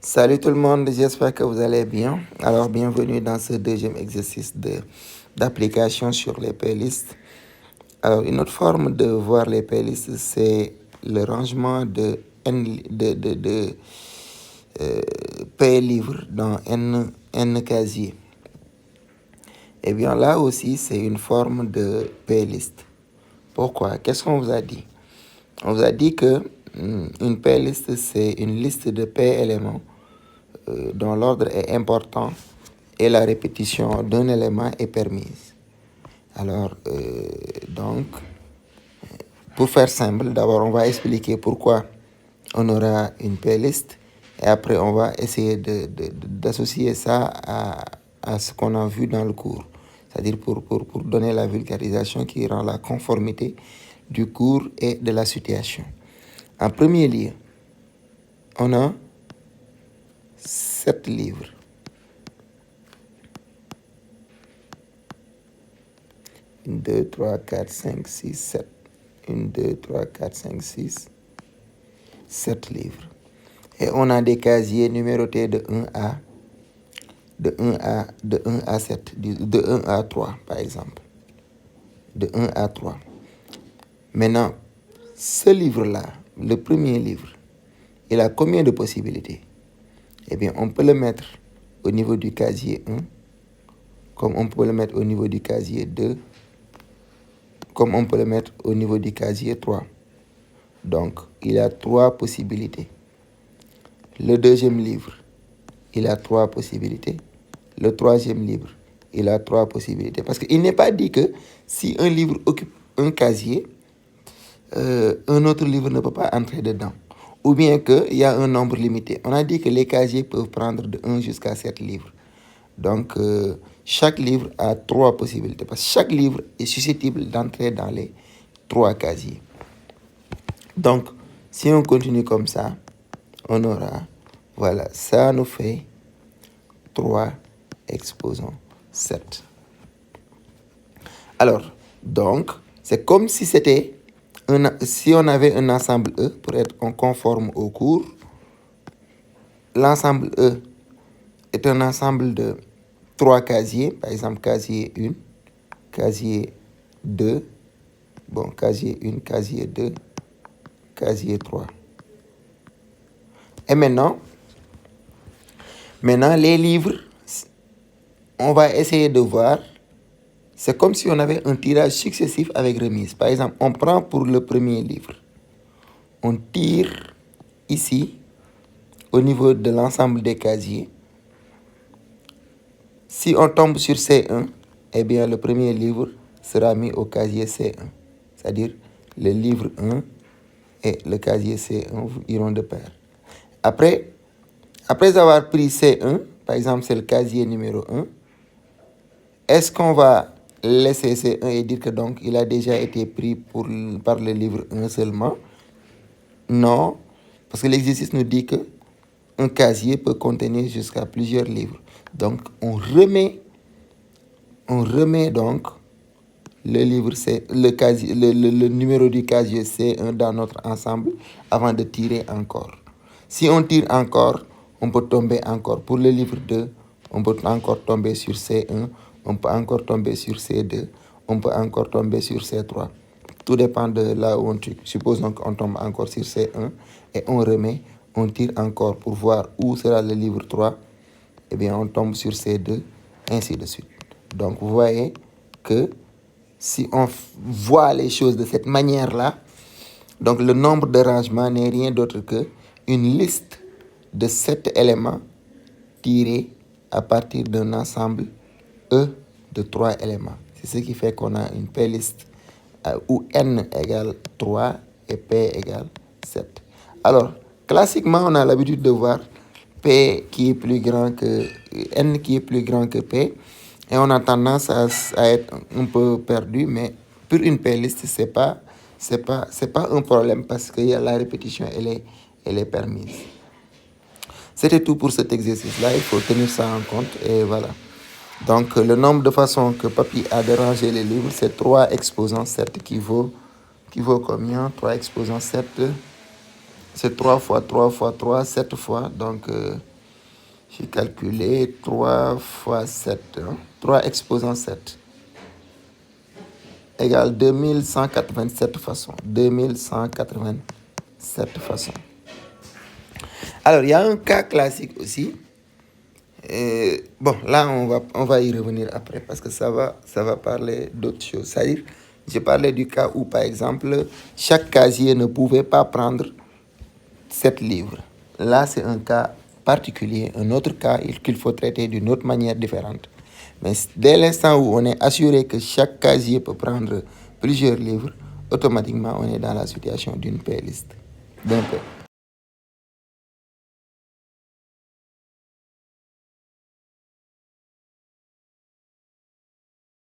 Salut tout le monde, j'espère que vous allez bien. Alors, bienvenue dans ce deuxième exercice d'application sur les playlists. Alors, une autre forme de voir les playlists, c'est le rangement de livres dans N casiers. Et bien là aussi, c'est une forme de playlist. Pourquoi? Qu'est-ce qu'on vous a dit? On vous a dit que une playlist, c'est une liste de P éléments dont l'ordre est important et la répétition d'un élément est permise. Alors, pour faire simple, d'abord on va expliquer pourquoi on aura une playlist et après on va essayer d'associer ça à ce qu'on a vu dans le cours. C'est-à-dire pour donner la vulgarisation qui rend la conformité du cours et de la situation. En premier lieu, on a 7 livres. 1, 2, 3, 4, 5, 6, 7. 1, 2, 3, 4, 5, 6, 7 livres. Et on a des casiers numérotés de 1 à 7, de 1 à 3 par exemple. De 1 à 3. Maintenant, ce livre-là, le premier livre, il a combien de possibilités? Eh bien, on peut le mettre au niveau du casier 1, comme on peut le mettre au niveau du casier 2, comme on peut le mettre au niveau du casier 3. Donc, il a 3 possibilités. Le deuxième livre, il a 3 possibilités. Le troisième livre, il a 3 possibilités. Parce qu'il n'est pas dit que si un livre occupe un casier, un autre livre ne peut pas entrer dedans. Ou bien qu'il y a un nombre limité. On a dit que les casiers peuvent prendre de 1 jusqu'à 7 livres. Donc, chaque livre a 3 possibilités. Parce que chaque livre est susceptible d'entrer dans les 3 casiers. Donc, si on continue comme ça, on aura, voilà, ça nous fait 3 exposants 7. Alors, donc, c'est comme si si on avait un ensemble E pour être conforme au cours. L'ensemble E est un ensemble de 3 casiers, par exemple casier 1, casier 2, casier 1, casier 2, casier 3. Et maintenant, les livres, on va essayer de voir. C'est comme si on avait un tirage successif avec remise. Par exemple, on prend pour le premier livre. On tire ici, au niveau de l'ensemble des casiers. Si on tombe sur C1, eh bien, le premier livre sera mis au casier C1. C'est-à-dire, le livre 1 et le casier C1 iront de pair. Après avoir pris C1, par exemple, c'est le casier numéro 1, est-ce qu'on va laisser C1 et dire que donc il a déjà été pris par le livre 1 seulement? Non, parce que l'exercice nous dit que un casier peut contenir jusqu'à plusieurs livres. Donc, on remet donc le livre C, le numéro du casier C1 dans notre ensemble avant de tirer encore. Si on tire encore, on peut tomber encore. Pour le livre 2, on peut encore tomber sur C1, on peut encore tomber sur C2, on peut encore tomber sur C3. Tout dépend de là où on tire. Supposons qu'on tombe encore sur C1 et on remet, on tire encore pour voir où sera le livre 3. Eh bien, on tombe sur C2, ainsi de suite. Donc, vous voyez que si on voit les choses de cette manière-là, donc le nombre de rangements n'est rien d'autre que une liste de 7 éléments tirés à partir d'un ensemble E de 3 éléments. C'est ce qui fait qu'on a une playlist où N égale 3 et P égale 7. Alors, classiquement, on a l'habitude de voir P qui est plus grand que N qui est plus grand que P. Et on a tendance à être un peu perdu, mais pour une playlist, c'est pas un problème parce que la répétition, elle est permise. C'était tout pour cet exercice-là. Il faut tenir ça en compte et voilà. Donc, le nombre de façons que Papy a de ranger les livres, c'est 3 exposants 7 qui vaut combien? 3 exposants 7, c'est 3 fois 3 fois 3, 7 fois. Donc, J'ai calculé 3 fois 7, 3 exposant 7 égale 2187 façons. 2187 façons. Alors, il y a un cas classique aussi. Bon, là, on va y revenir après parce que ça va parler d'autres choses. C'est-à-dire, je parlais du cas où, par exemple, chaque casier ne pouvait pas prendre 7 livres. Là, c'est un cas particulier, un autre cas qu'il faut traiter d'une autre manière différente. Mais dès l'instant où on est assuré que chaque casier peut prendre plusieurs livres, automatiquement, on est dans la situation d'une paix liste. D'un paix.